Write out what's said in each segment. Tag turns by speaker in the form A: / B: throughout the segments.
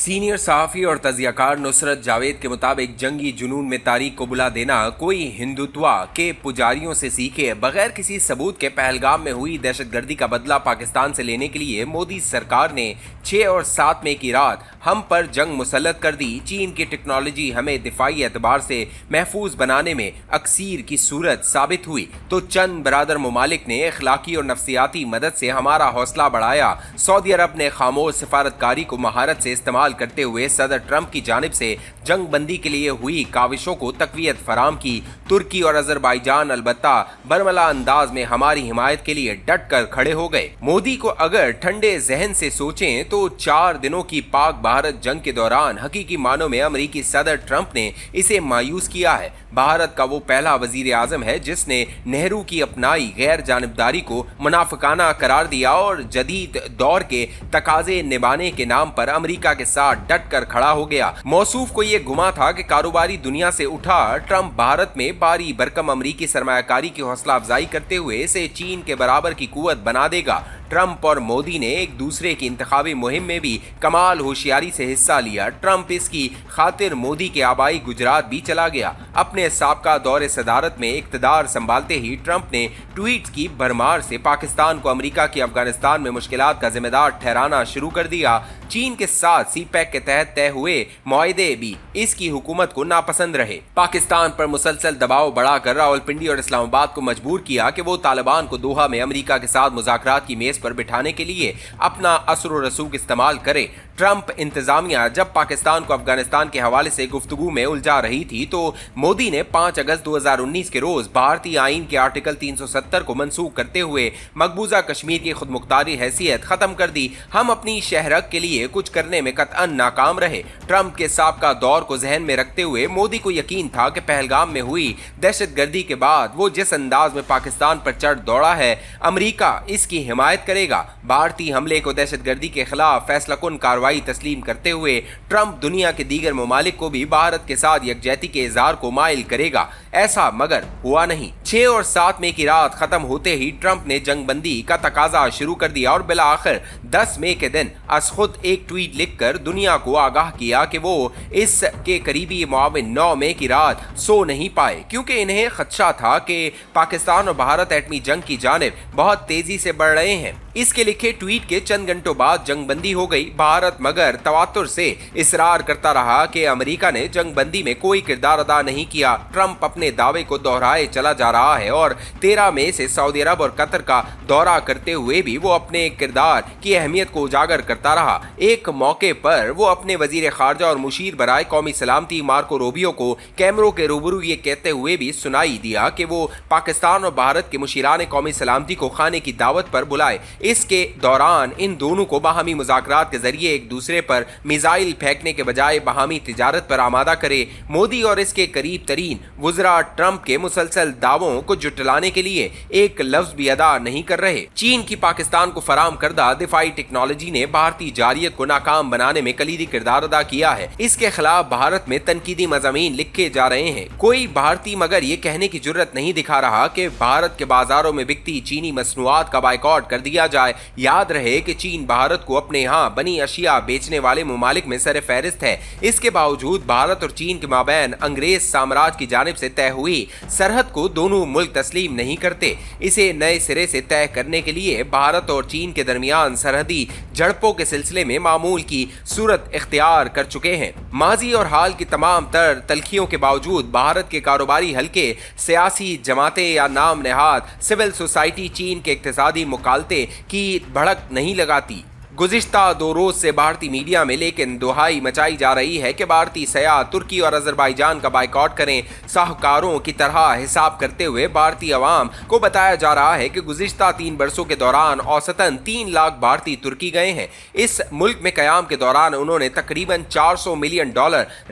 A: Senior सहाफ़ी और तज़ियाकार नुसरत जावेद के मुताबिक जंगी जुनून में तारीख को बुला देना कोई हिंदुत्वा के पुजारियों से सीखे बगैर किसी सबूत के पहलगाम में हुई दहशतगर्दी का बदला पाकिस्तान से लेने के लिए मोदी सरकार ने 6 और 7 मई की रात हम पर जंग मुसल्लत कर दी। चीन की टेक्नोलॉजी हमें दिफाई एतबार से महफूज बनाने में अक्सीर की सूरत साबित हुई तो चंद बरादर ममालिक ने अखलाकी और नफ्सियाती मदद से हमारा हौसला बढ़ाया। सऊदी अरब ने खामोश सिफारतकारी को महारत से इस्तेमाल करते हुए सदर ट्रंप की जानिब से जंग बंदी के लिए हुई काविशों को तकवीत फराम की। तुर्की और अजरबैजान अलबत्ता बरमला अंदाज में हमारी हिमायत के लिए डट कर खड़े हो गए। मोदी को अगर ठंडे जहन से सोचें तो 4 दिनों की पाक भारत जंग के दौरान हकीकी मानों में अमरीकी सदर ट्रंप ने इसे मायूस किया है। भारत का वो पहला वजीर आजम है जिसने नेहरू की अपनाई गैर जानिबदारी को मुनाफिकाना करार दिया और जदीद दौर के तकाजे निभाने के नाम पर अमेरिका के साथ डट कर खड़ा हो गया। मौसूफ को ये गुमा था कि कारोबारी दुनिया से उठा ट्रंप भारत में बारी बरकम अमरीकी सरमायाकारी की हौसला अफजाई करते हुए इसे चीन के बराबर की कुव्वत बना देगा। ट्रंप और मोदी ने एक दूसरे की इंतखाबी मुहिम में भी कमाल होशियारी से हिस्सा लिया। ट्रंप इसकी खातिर मोदी के आबाई गुजरात भी चला गया। अपने साबका दौरे सदारत में इक्तदार संभालते ही ट्रंप ने ट्वीट्स की भरमार से पाकिस्तान को अमेरिका की अफगानिस्तान में मुश्किलात का जिम्मेदार ठहराना शुरू कर दिया। चीन के साथ सीपैक के तहत तय हुए मुआहदे भी इसकी हुकूमत को नापसंद रहे। पाकिस्तान पर मुसलसल दबाव बढ़ाकर रावलपिंडी और इस्लामाबाद को मजबूर किया कि वो तालिबान को दोहा में अमेरिका के साथ मुज़ाकरात की मेज पर बिठाने के लिए अपना असर व रसूख इस्तेमाल करे। ट्रंप इंतजामिया जब पाकिस्तान को अफगानिस्तान के हवाले से गुफ्तगू में उलझा रही थी तो मोदी ने 5 अगस्त 2019 के रोज भारतीय आईन के आर्टिकल 370 को मनसूख करते हुए मकबूजा कश्मीर की खुदमुख्तारी हैसियत खत्म कर दी। हम अपनी शहरक के लिए कुछ करने में कतअन नाकाम रहे। ट्रंप के साबका दौर को जहन में रखते हुए मोदी को यकीन था कि पहलगाम में हुई दहशतगर्दी के बाद वो जिस अंदाज में पाकिस्तान पर चढ़ दौड़ा है अमेरिका इसकी हिमायत करेगा। भारतीय हमले को दहशतगर्दी के खिलाफ फैसलाकुन कार्रवाई तस्लीम करते हुए ट्रंप दुनिया के दीगर ममालिक को भी भारत के साथ यकजहती के इजहार को माइल करेगा। ऐसा मगर हुआ नहीं। 6 और 7 मई की रात खत्म होते ही ट्रंप ने जंगबंदी का तकाजा शुरू कर दिया और बिला आखिर 10 मई के दिन अस खुद एक ट्वीट लिखकर दुनिया को आगाह किया कि वो इसके करीबी मुआविन 9 मई की रात सो नहीं पाए क्योंकि इन्हें खदशा था कि पाकिस्तान और भारत एटमी जंग की जानिब बहुत तेजी से बढ़ रहे हैं। इसके लिखे ट्वीट के चंद घंटों बाद जंगबंदी हो गई। भारत मगर तवातुर से इसरार करता रहा कि अमेरिका ने जंगबंदी में कोई किरदार अदा नहीं किया। ट्रंप अपने दावे को दोहराए चला जा रहा है और 13 मई से सऊदी अरब और कतर का दौरा करते हुए भी वो अपने किरदार की अहमियत को उजागर करता रहा। एक मौके पर वो अपने वजीर खारजा और मुशीर बराए कौमी सलामती मार्को रूबियो को कैमरों के रूबरू ये कहते हुए भी सुनाई दिया कि वो पाकिस्तान और भारत के मुशीरान कौमी सलामती को खाने की दावत पर बुलाए। इसके दौरान इन दोनों को बाहमी मुज़ाकरात के जरिए एक दूसरे पर मिसाइल फेंकने के बजाय बाहमी तिजारत पर आमादा करे। मोदी और इसके करीब तरीन वुज़रा ट्रंप के मुसलसल दावों को जुटलाने के लिए एक लफ्ज भी अदा नहीं कर रहे। चीन की पाकिस्तान को फराम करदा दिफाई टेक्नोलॉजी ने भारतीय जारियत को नाकाम बनाने में कलीदी किरदार अदा किया है। इसके खिलाफ भारत में तनकीदी मज़ामीन लिखे जा रहे हैं। कोई भारतीय मगर ये कहने की जुर्रत नहीं दिखा रहा कि भारत के बाजारों में बिकती चीनी मसनूआत का बाइकॉट कर दिया जाए। याद रहे कि चीन भारत को अपने यहाँ बनी अशिया बेचने वाले ममालिक में सर फहरिस्त है। इसके बावजूद भारत और चीन के माबैन अंग्रेज साम्राज्य की जानिब से तय हुई सरहद को दोनों मुल्क तस्लीम नहीं करते। इसे नए सिरे से तय करने के लिए भारत और चीन के दरमियान सरहदी झड़पों के सिलसिले में मामूल की सूरत इख्तियार कर चुके हैं। माजी और हाल की तमाम तर तलखियों के बावजूद भारत के कारोबारी हल्के, सियासी जमातें या नाम नहाद सिविल सोसाइटी चीन के इक्तिसादी मुकालते की भड़क नहीं लगाती। गुज़िश्ता 2 रोज से भारतीय मीडिया में लेकिन दुहाई मचाई जा रही है कि भारतीय सयाह तुर्की और अजरबैजान का बाइकॉट करें। साहूकारों की तरह हिसाब करते हुए भारतीय अवाम को बताया जा रहा है कि गुज़िश्ता 3 बरसों के दौरान औसतन 3 लाख भारतीय तुर्की गए हैं। इस मुल्क में क़याम के दौरान उन्होंने तकरीबन $400 मिलियन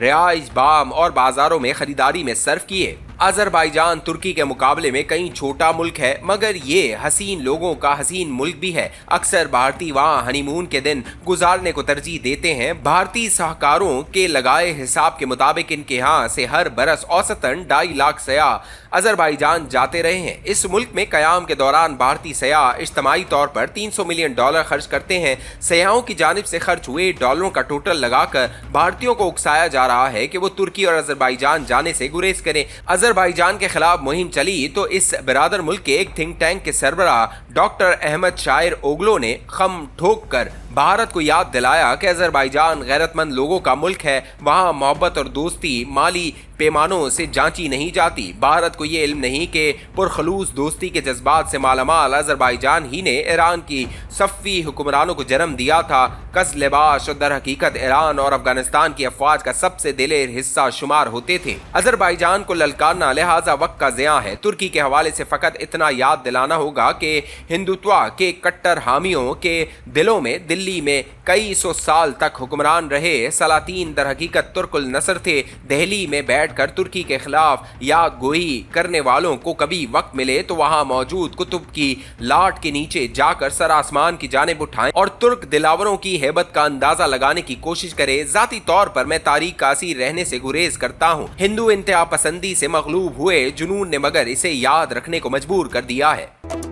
A: रिहाइश, बाम और बाजारों में खरीदारी में सर्फ किए। अजरबैजान तुर्की के मुकाबले में कहीं छोटा मुल्क है मगर ये हसीन लोगों का हसीन मुल्क भी है। अक्सर भारतीय वहाँ हनीमून के दिन गुजारने को तरजीह देते हैं। भारतीय सहकारों के लगाए हिसाब के मुताबिक इनके यहाँ से हर बरस औसतन 2.5 लाख सयाह अजरबैजान जाते रहे हैं। इस मुल्क में कयाम के दौरान भारतीय सयाह इज्तिमाई तौर पर $300 मिलियन खर्च करते हैं। सयाहों की जानिब से खर्च हुए डॉलरों का टोटल लगाकर भारतीयों को उकसाया जा रहा है कि वो तुर्की और अजरबैजान जाने से गुरेज करें। अजरबैजान के खिलाफ मुहिम चली तो इस बिरादर मुल्क के एक थिंक टैंक के सरबराह डॉक्टर अहमद शायर ओगलो ने खम ठोक कर भारत को याद दिलाया कि अजरबैजान गैरतमंद लोगों का मुल्क है, वहाँ मोहब्बत और दोस्ती माली पैमानों से जांची नहीं जाती। भारत को ये इल्म नहीं कि पुरखलूस दोस्ती के जज्बात से मालामाल अजरबैजान ही ने ईरान की सफ़ी हुक्मरानों को जन्म दिया था। कस लिबाश और दर हकीकत ईरान और अफगानिस्तान की अफवाज का सबसे दिलेर हिस्सा शुमार होते थे। अजरबैजान को ललकारना लिहाजा वक्त का ज़िया है। तुर्की के हवाले से फ़कत इतना याद दिलाना होगा कि हिंदुत्व के कट्टर हामियों के दिलों में दिल्ली में कई सौ साल तक हुक्मरान रहे सलातीन दर हकीकत तुर्कुल नसर थे। दहली में बैठकर तुर्की के खिलाफ याद गोई करने वालों को कभी वक्त मिले तो वहां मौजूद कुतुब की लाट के नीचे जाकर सर आसमान की जानिब उठाएं और तुर्क दिलावरों की हैबत का अंदाजा लगाने की कोशिश करे। जाती तौर पर मैं तारीख का असीर रहने से गुरेज करता हूँ। हिंदू इंतहा पसंदी से मगलूब हुए जुनून ने मगर इसे याद रखने को मजबूर कर दिया है।